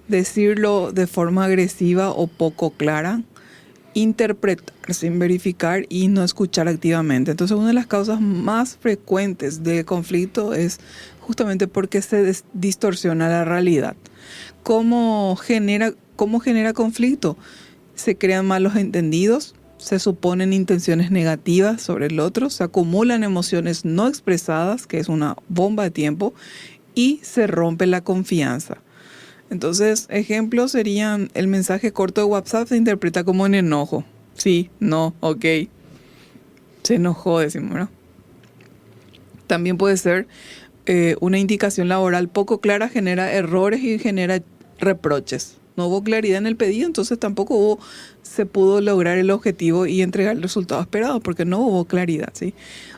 decirlo de forma agresiva o poco clara, interpretar sin verificar y no escuchar activamente. Entonces, una de las causas más frecuentes de conflicto es justamente porque se distorsiona la realidad. ¿Cómo genera conflicto? Se crean malos entendidos, se suponen intenciones negativas sobre el otro, se acumulan emociones no expresadas, que es una bomba de tiempo, y se rompe la confianza. Entonces, ejemplos serían: el mensaje corto de WhatsApp se interpreta como un enojo. Sí, no, ok. Se enojó, decimos, ¿no? También puede ser una indicación laboral poco clara, genera errores y genera reproches. No hubo claridad en el pedido, entonces tampoco se pudo lograr el objetivo y entregar el resultado esperado porque no hubo claridad, ¿sí?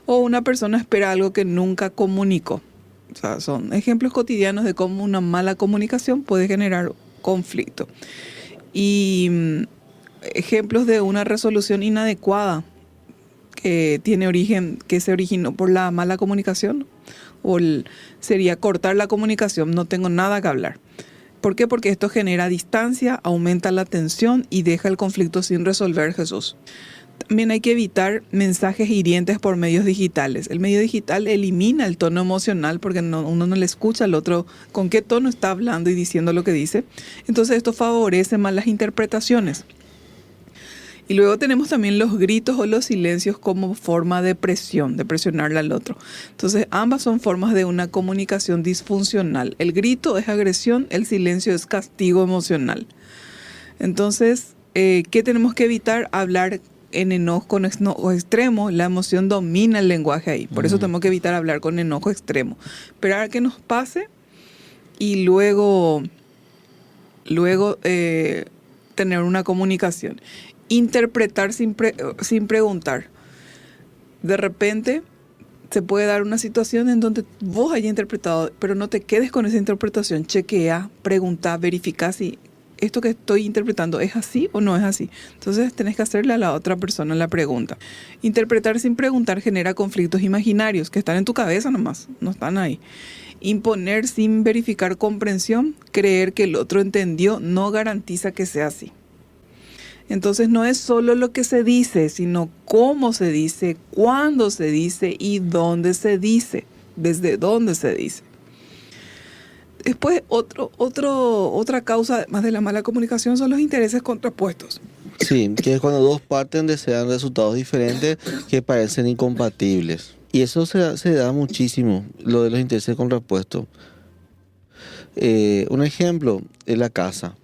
O una persona espera algo que nunca comunicó. O sea, son ejemplos cotidianos de cómo una mala comunicación puede generar conflicto. Y ejemplos de una resolución inadecuada que se originó por la mala comunicación, sería cortar la comunicación, no tengo nada que hablar. ¿Por qué? Porque esto genera distancia, aumenta la tensión y deja el conflicto sin resolver, Jesús. También hay que evitar mensajes hirientes por medios digitales. El medio digital elimina el tono emocional porque uno no le escucha al otro con qué tono está hablando y diciendo lo que dice. Entonces esto favorece más las interpretaciones. Y luego tenemos también los gritos o los silencios como forma de presión, de presionarle al otro. Entonces ambas son formas de una comunicación disfuncional. El grito es agresión, el silencio es castigo emocional. Entonces, ¿qué tenemos que evitar? Hablar en enojo con enojo extremo. La emoción domina el lenguaje ahí. Por eso tenemos que evitar hablar con enojo extremo. Esperar a que nos pase y luego tener una comunicación. Interpretar sin preguntar. De repente se puede dar una situación en donde vos hayas interpretado, pero no te quedes con esa interpretación. Chequea, pregunta, verifica si esto que estoy interpretando es así o no es así. Entonces tenés que hacerle a la otra persona la pregunta. Interpretar sin preguntar genera conflictos imaginarios que están en tu cabeza nomás, no están ahí. Imponer sin verificar comprensión, creer que el otro entendió, no garantiza que sea así. Entonces no es solo lo que se dice, sino cómo se dice, cuándo se dice y dónde se dice, desde dónde se dice. Después, otra causa, además de la mala comunicación, son los intereses contrapuestos. Sí, que es cuando dos partes desean resultados diferentes que parecen incompatibles. Y eso se da muchísimo, lo de los intereses contrapuestos. Un ejemplo es la casa.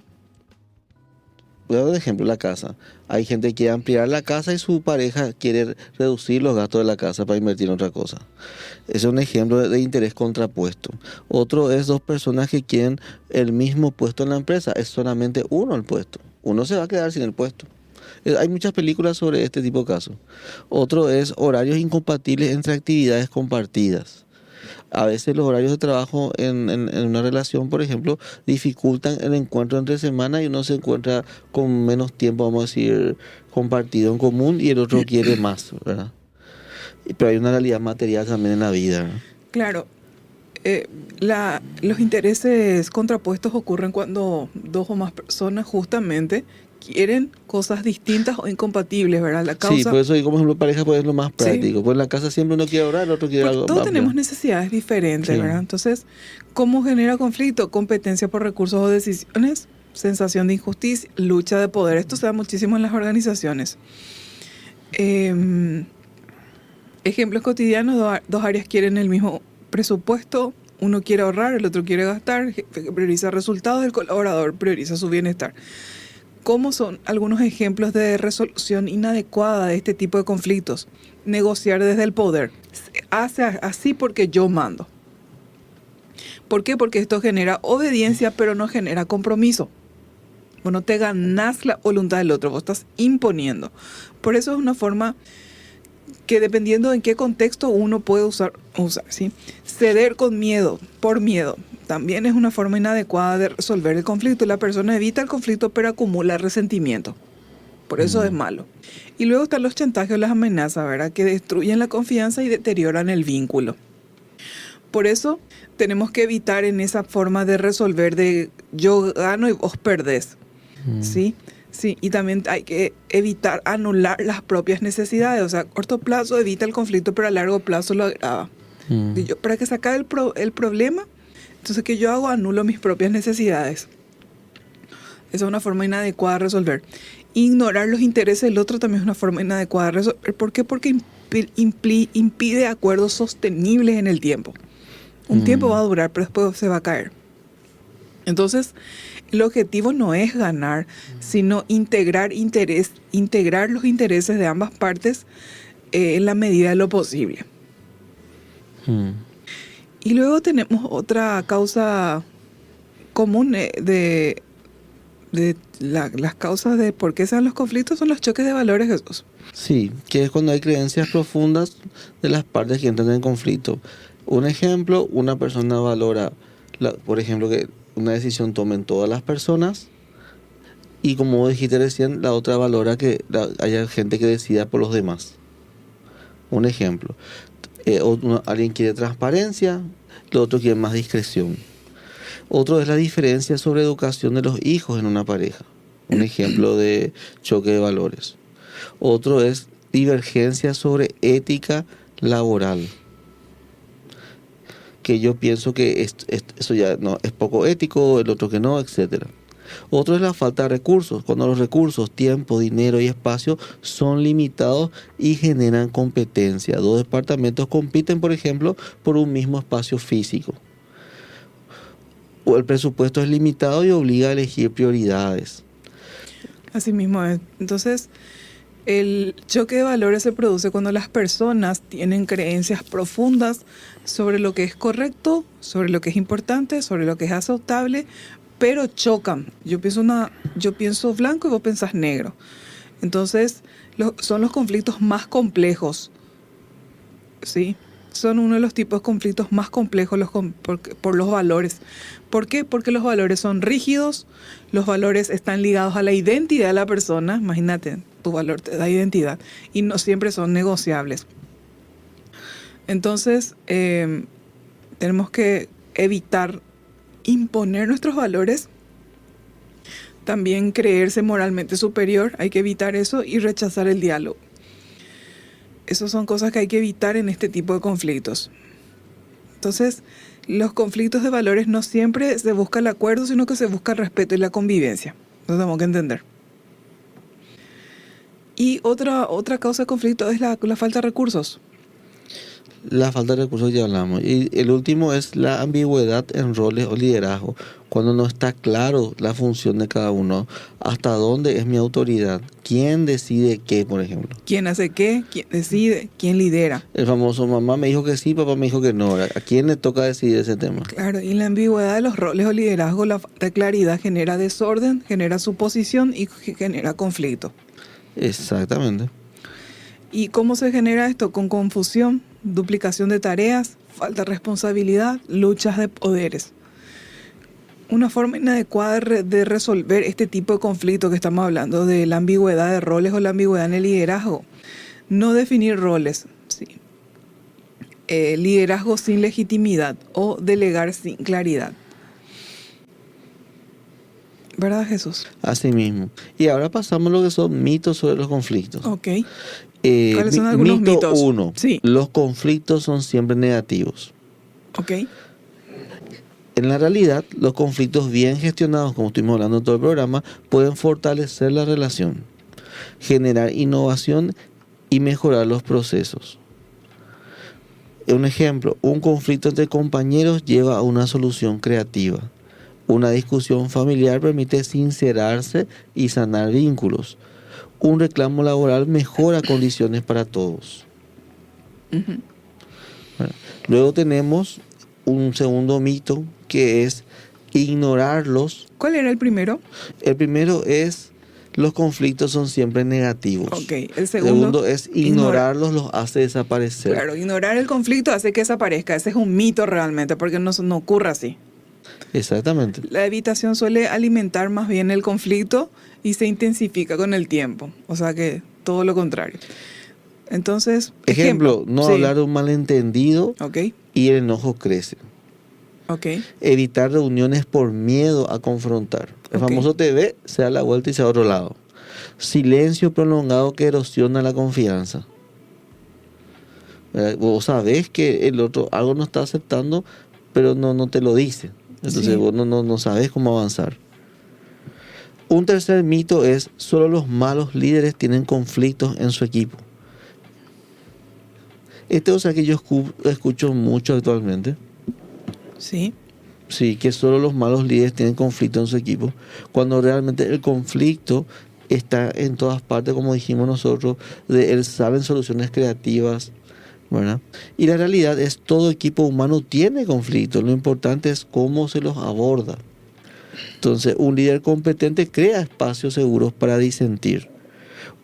Voy a dar un ejemplo, la casa. Hay gente que quiere ampliar la casa y su pareja quiere reducir los gastos de la casa para invertir en otra cosa. Ese es un ejemplo de interés contrapuesto. Otro es dos personas que quieren el mismo puesto en la empresa. Es solamente uno el puesto. Uno se va a quedar sin el puesto. Hay muchas películas sobre este tipo de casos. Otro es horarios incompatibles entre actividades compartidas. A veces los horarios de trabajo en una relación, por ejemplo, dificultan el encuentro entre semana y uno se encuentra con menos tiempo, vamos a decir, compartido en común y el otro quiere más, ¿verdad? Pero hay una realidad material también en la vida, ¿verdad? Claro, los intereses contrapuestos ocurren cuando dos o más personas justamente quieren cosas distintas o incompatibles, ¿verdad? La causa... Sí, por eso digo, por ejemplo, pareja pues es lo más práctico. Sí. Pues en la casa siempre uno quiere ahorrar, el otro quiere algo. Todos tenemos necesidades diferentes, sí, ¿verdad? Entonces, ¿cómo genera conflicto? Competencia por recursos o decisiones, sensación de injusticia, lucha de poder. Esto se da muchísimo en las organizaciones. Ejemplos cotidianos, dos áreas quieren el mismo presupuesto, uno quiere ahorrar, el otro quiere gastar, prioriza resultados, el colaborador prioriza su bienestar. ¿Cómo son algunos ejemplos de resolución inadecuada de este tipo de conflictos? Negociar desde el poder. Se hace así porque yo mando. ¿Por qué? Porque esto genera obediencia, pero no genera compromiso. Vos no te ganás la voluntad del otro, vos estás imponiendo. Por eso es una forma que, dependiendo en qué contexto, uno puede usar, ¿sí? Ceder con miedo, por miedo, también es una forma inadecuada de resolver el conflicto. La persona evita el conflicto, pero acumula resentimiento. Por eso es malo. Y luego están los chantajes o las amenazas, ¿verdad? Que destruyen la confianza y deterioran el vínculo. Por eso tenemos que evitar en esa forma de resolver de yo gano y vos perdés. ¿Sí? Sí, y también hay que evitar anular las propias necesidades. O sea, a corto plazo evita el conflicto, pero a largo plazo lo agrava. Para que se acabe el problema, entonces, ¿qué yo hago? Anulo mis propias necesidades. Esa es una forma inadecuada de resolver. Ignorar los intereses del otro también es una forma inadecuada de resolver. ¿Por qué? Porque impide acuerdos sostenibles en el tiempo. Un tiempo va a durar, pero después se va a caer. Entonces, el objetivo no es ganar, sino integrar los intereses de ambas partes en la medida de lo posible. Y luego tenemos otra causa común de las causas de por qué se dan los conflictos, son los choques de valores, Jesús. Sí, que es cuando hay creencias profundas de las partes que entran en conflicto. Un ejemplo, una persona valora, por ejemplo, que una decisión tomen todas las personas, y como dijiste recién, la otra valora que haya gente que decida por los demás. Un ejemplo. Alguien quiere transparencia, el otro quiere más discreción. Otro es la diferencia sobre educación de los hijos en una pareja. Un ejemplo de choque de valores. Otro es divergencia sobre ética laboral. Que yo pienso que eso ya no es poco ético, el otro que no, etc. Otro es la falta de recursos, cuando los recursos, tiempo, dinero y espacio son limitados y generan competencia. Dos departamentos compiten, por ejemplo, por un mismo espacio físico. O el presupuesto es limitado y obliga a elegir prioridades. Así mismo es. Entonces, el choque de valores se produce cuando las personas tienen creencias profundas sobre lo que es correcto, sobre lo que es importante, sobre lo que es aceptable, pero chocan. Yo pienso blanco y vos pensás negro. Entonces, son los conflictos más complejos, ¿sí? Son uno de los tipos de conflictos más complejos por los valores. ¿Por qué? Porque los valores son rígidos, los valores están ligados a la identidad de la persona. Imagínate, tu valor te da identidad y no siempre son negociables. Entonces, tenemos que evitar imponer nuestros valores. También creerse moralmente superior, hay que evitar eso y rechazar el diálogo. Esas son cosas que hay que evitar en este tipo de conflictos. Entonces, los conflictos de valores no siempre se busca el acuerdo, sino que se busca el respeto y la convivencia. Lo tenemos que entender. Y otra causa de conflicto es la falta de recursos. La falta de recursos ya hablamos. Y el último es la ambigüedad en roles o liderazgo. Cuando no está claro la función de cada uno. ¿Hasta dónde es mi autoridad? ¿Quién decide qué, por ejemplo? ¿Quién hace qué? ¿Quién decide? ¿Quién lidera? El famoso mamá me dijo que sí, papá me dijo que no. ¿A quién le toca decidir ese tema? Claro, y la ambigüedad de los roles o liderazgo, la falta de claridad genera desorden, genera suposición y genera conflicto. Exactamente. ¿Y cómo se genera esto? Con confusión, duplicación de tareas, falta de responsabilidad, luchas de poderes. Una forma inadecuada de resolver este tipo de conflicto que estamos hablando, de la ambigüedad de roles o la ambigüedad en el liderazgo. No definir roles, ¿sí? Liderazgo sin legitimidad o delegar sin claridad. ¿Verdad, Jesús? Así mismo. Y ahora pasamos a lo que son mitos sobre los conflictos. Ok. ¿Cuáles son algunos mitos? Mito 1. Sí. Los conflictos son siempre negativos. Ok. En la realidad, los conflictos bien gestionados, como estuvimos hablando en todo el programa, pueden fortalecer la relación, generar innovación y mejorar los procesos. Un ejemplo, un conflicto entre compañeros lleva a una solución creativa. Una discusión familiar permite sincerarse y sanar vínculos. Un reclamo laboral mejora condiciones para todos. Ujú. Bueno, luego tenemos un segundo mito que es ignorarlos. ¿Cuál era el primero? El primero es los conflictos son siempre negativos. Ok, el El segundo, segundo es ignorarlos los hace desaparecer. Claro, ignorar el conflicto hace que desaparezca. Ese es un mito realmente, porque no ocurre así. Exactamente. La evitación suele alimentar más bien el conflicto y se intensifica con el tiempo. O sea que todo lo contrario. Entonces, Ejemplo, no sí. hablar de un malentendido Ok, y el enojo crece. ok, Evitar reuniones por miedo a confrontar. El Ok. famoso TV se da la vuelta y se va a otro lado. Silencio prolongado que erosiona la confianza. Vos sabés que el otro algo no está aceptando, pero no te lo dice. Entonces Sí. vos no sabés cómo avanzar. Un tercer mito es, solo los malos líderes tienen conflictos en su equipo. O sea que yo escucho mucho actualmente. sí, Sí, que solo los malos líderes tienen conflicto en su equipo, cuando realmente el conflicto está en todas partes, como dijimos nosotros, saben soluciones creativas, ¿verdad? Y la realidad es todo equipo humano tiene conflictos, lo importante es cómo se los aborda. Entonces, un líder competente crea espacios seguros para disentir.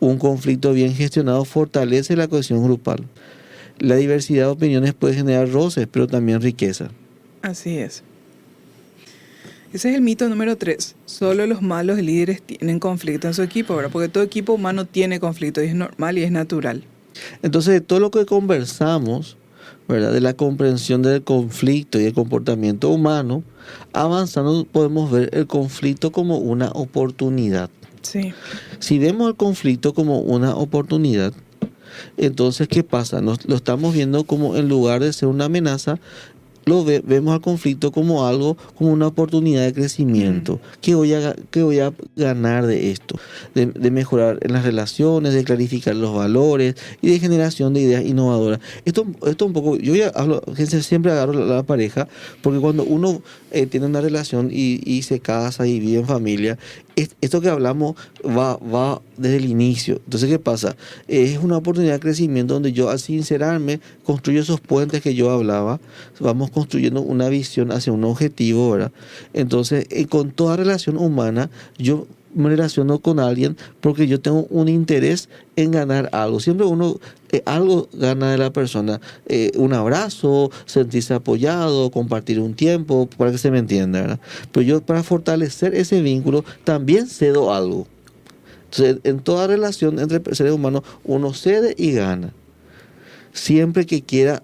Un conflicto bien gestionado fortalece la cohesión grupal. La diversidad de opiniones puede generar roces, pero también riqueza. así es. Ese es el mito número 3. Solo los malos líderes tienen conflicto en su equipo, ¿verdad? Porque todo equipo humano tiene conflicto y es normal y es natural. Entonces, de todo lo que conversamos, ¿verdad? De la comprensión del conflicto y el comportamiento humano, avanzando podemos ver el conflicto como una oportunidad. Sí, Si vemos el conflicto como una oportunidad, entonces, ¿qué pasa? Lo estamos viendo como, en lugar de ser una amenaza, vemos al conflicto como algo, como una oportunidad de crecimiento. ¿Qué voy a ganar de esto? De mejorar en las relaciones, de clarificar los valores y de generación de ideas innovadoras. Esto un poco, yo ya hablo, siempre agarro la pareja, porque cuando uno tiene una relación y se casa y vive en familia, esto que hablamos va desde el inicio. Entonces, ¿qué pasa? Es una oportunidad de crecimiento donde yo, al sincerarme, construyo esos puentes que yo hablaba. Vamos construyendo una visión hacia un objetivo, ¿verdad? Entonces, con toda relación humana, yo me relaciono con alguien porque yo tengo un interés en ganar algo. Siempre uno algo gana de la persona. Un abrazo, sentirse apoyado, compartir un tiempo, para que se me entienda, ¿verdad? Pero yo, para fortalecer ese vínculo, también cedo algo. Entonces, en toda relación entre seres humanos, uno cede y gana. Siempre que quiera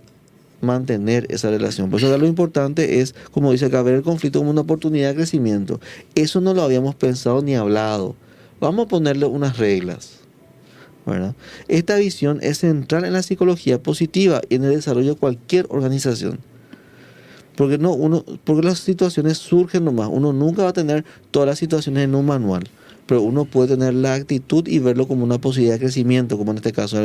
mantener esa relación. Por eso acá lo importante es, como dice acá, ver el conflicto como una oportunidad de crecimiento. Eso no lo habíamos pensado ni hablado. Vamos a ponerle unas reglas, ¿verdad? Esta visión es central en la psicología positiva y en el desarrollo de cualquier organización. Porque las situaciones surgen nomás. Uno nunca va a tener todas las situaciones en un manual, pero uno puede tener la actitud y verlo como una posibilidad de crecimiento, como en este caso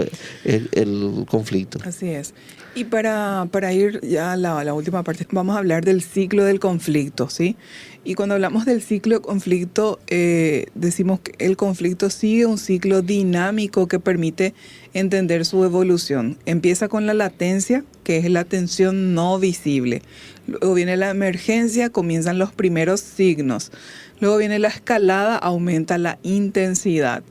el conflicto. así es. Y para ir ya a la última parte, vamos a hablar del ciclo del conflicto, ¿sí? Y cuando hablamos del ciclo de conflicto, decimos que el conflicto sigue un ciclo dinámico que permite entender su evolución. Empieza con la latencia, que es la tensión no visible. Luego viene la emergencia, comienzan los primeros signos. Luego viene la escalada, aumenta la intensidad.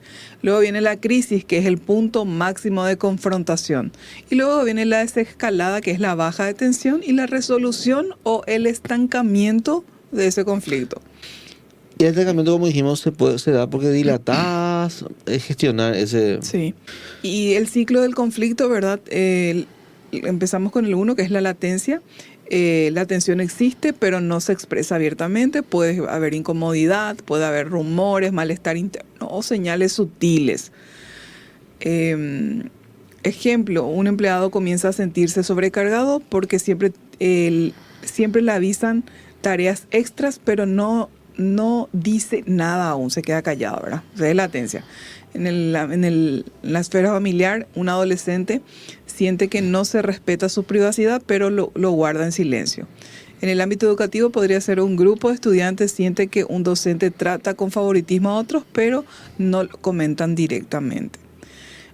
Luego viene la crisis, que es el punto máximo de confrontación. Y luego viene la desescalada, que es la baja de tensión, y la resolución o el estancamiento de ese conflicto. Y el tratamiento, como dijimos, se da porque dilatás, gestionar ese... Sí. Y el ciclo del conflicto, ¿verdad? Empezamos con el 1, que es la latencia. La tensión existe, pero no se expresa abiertamente. Puede haber incomodidad, puede haber rumores, malestar interno o señales sutiles. Ejemplo, un empleado comienza a sentirse sobrecargado porque siempre le avisan tareas extras, pero no dice nada aún, se queda callado, ¿verdad? O sea, es latencia. En la esfera familiar, un adolescente siente que no se respeta su privacidad, pero lo guarda en silencio. En el ámbito educativo podría ser un grupo de estudiantes siente que un docente trata con favoritismo a otros, pero no lo comentan directamente.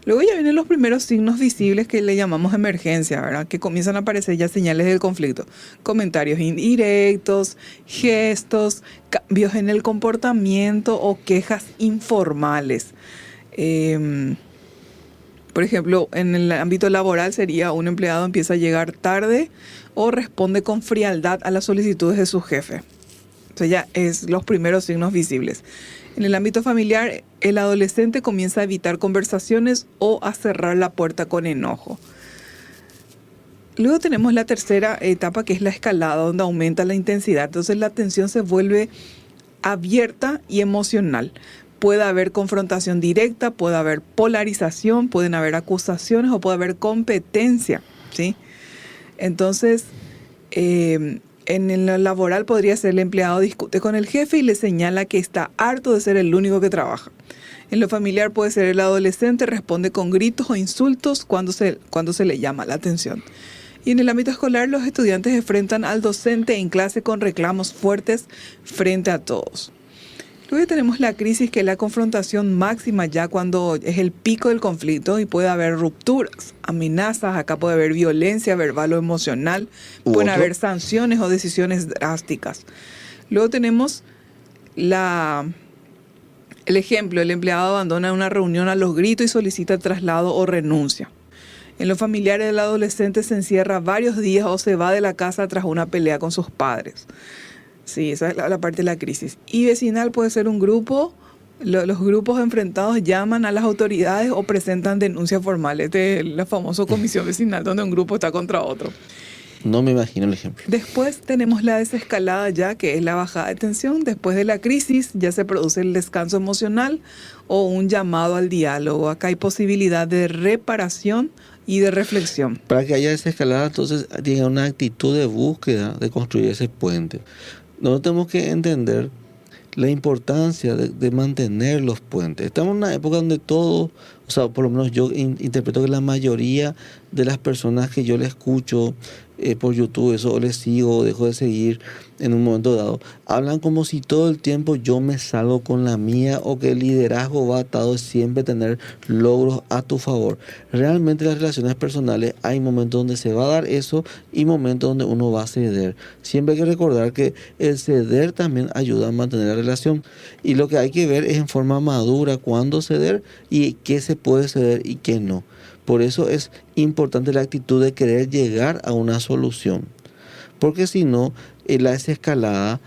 Luego ya vienen los primeros signos visibles que le llamamos emergencia, ¿verdad? Que comienzan a aparecer ya señales del conflicto. Comentarios indirectos, gestos, cambios en el comportamiento o quejas informales. Por ejemplo, en el ámbito laboral sería un empleado empieza a llegar tarde o responde con frialdad a las solicitudes de su jefe. O sea, ya es los primeros signos visibles. En el ámbito familiar, el adolescente comienza a evitar conversaciones o a cerrar la puerta con enojo. Luego tenemos la tercera etapa, que es la escalada, donde aumenta la intensidad. Entonces la tensión se vuelve abierta y emocional. Puede haber confrontación directa, puede haber polarización, pueden haber acusaciones o puede haber competencia, ¿sí? Entonces, en el laboral podría ser el empleado discute con el jefe y le señala que está harto de ser el único que trabaja. En lo familiar puede ser el adolescente responde con gritos o insultos cuando se le llama la atención. Y en el ámbito escolar, los estudiantes enfrentan al docente en clase con reclamos fuertes frente a todos. Luego tenemos la crisis, que es la confrontación máxima ya cuando es el pico del conflicto y puede haber rupturas, amenazas, acá puede haber violencia verbal o emocional, pueden haber sanciones o decisiones drásticas. Luego tenemos el ejemplo, el empleado abandona una reunión a los gritos y solicita traslado o renuncia. En lo familiar, el adolescente se encierra varios días o se va de la casa tras una pelea con sus padres. Sí, esa es la parte de la crisis. Y vecinal puede ser un grupo, los grupos enfrentados llaman a las autoridades o presentan denuncias formales. Este es la famosa comisión vecinal, donde un grupo está contra otro. No me imagino el ejemplo. Después tenemos la desescalada ya, que es la bajada de tensión. Después de la crisis ya se produce el descanso emocional o un llamado al diálogo. Acá hay posibilidad de reparación y de reflexión. Para que haya desescalada, entonces tiene una actitud de búsqueda de construir ese puente. Nosotros tenemos que entender la importancia de mantener los puentes. Estamos en una época donde todo, o sea, por lo menos yo interpreto que la mayoría de las personas que yo le escucho por YouTube, eso, o les sigo o dejo de seguir en un momento dado, hablan como si todo el tiempo yo me salgo con la mía o que el liderazgo va atado a siempre tener logros a tu favor. Realmente las relaciones personales hay momentos donde se va a dar eso y momentos donde uno va a ceder. Siempre hay que recordar que el ceder también ayuda a mantener la relación y lo que hay que ver es en forma madura cuándo ceder y qué se puede ceder y qué no. Por eso es importante la actitud de querer llegar a una solución. Porque si no, la desescalada,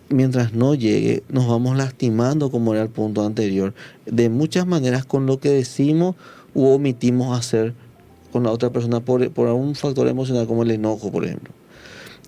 mientras no llegue, nos vamos lastimando, como era el punto anterior, de muchas maneras con lo que decimos u omitimos hacer con la otra persona por un factor emocional como el enojo, por ejemplo.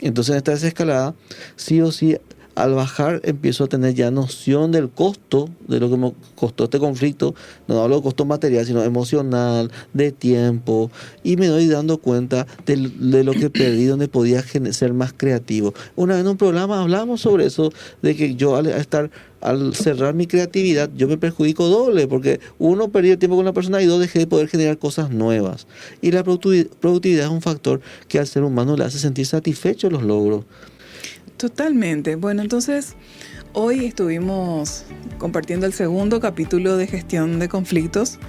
Entonces, en esta desescalada, sí o sí, al bajar empiezo a tener ya noción del costo de lo que me costó este conflicto. No hablo de costo material, sino emocional, de tiempo, y me doy dando cuenta de lo que perdí, donde podía ser más creativo. Una vez en un programa hablamos sobre eso, de que yo al cerrar mi creatividad, yo me perjudico doble, porque uno, perdí el tiempo con una persona, y dos, dejé de poder generar cosas nuevas. Y la productividad es un factor que al ser humano le hace sentir satisfecho los logros. Totalmente. Bueno, entonces hoy estuvimos compartiendo el segundo capítulo de gestión de conflictos.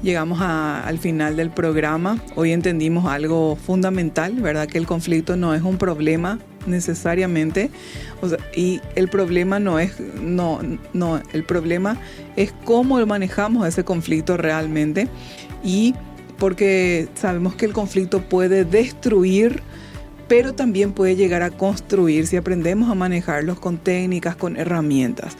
Llegamos al final del programa. Hoy entendimos algo fundamental, ¿verdad? Que el conflicto no es un problema necesariamente. O sea, y el problema el problema es cómo manejamos ese conflicto realmente. Y porque sabemos que el conflicto puede destruir, pero también puede llegar a construir si aprendemos a manejarlos con técnicas, con herramientas.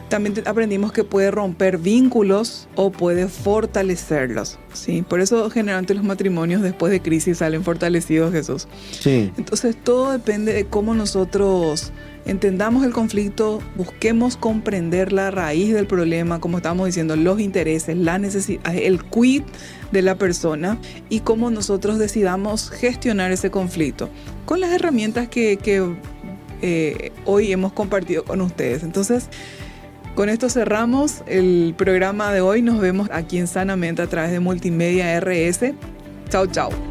También aprendimos que puede romper vínculos o puede fortalecerlos, ¿sí? Por eso generalmente los matrimonios después de crisis salen fortalecidos, Jesús. Sí. Entonces todo depende de cómo nosotros entendamos el conflicto, busquemos comprender la raíz del problema, como estábamos diciendo, los intereses, la necesidad, el quid de la persona, y cómo nosotros decidamos gestionar ese conflicto con las herramientas que hoy hemos compartido con ustedes. Entonces, con esto cerramos el programa de hoy. Nos vemos aquí en Sanamente a través de Multimedia RS. Chao, chao.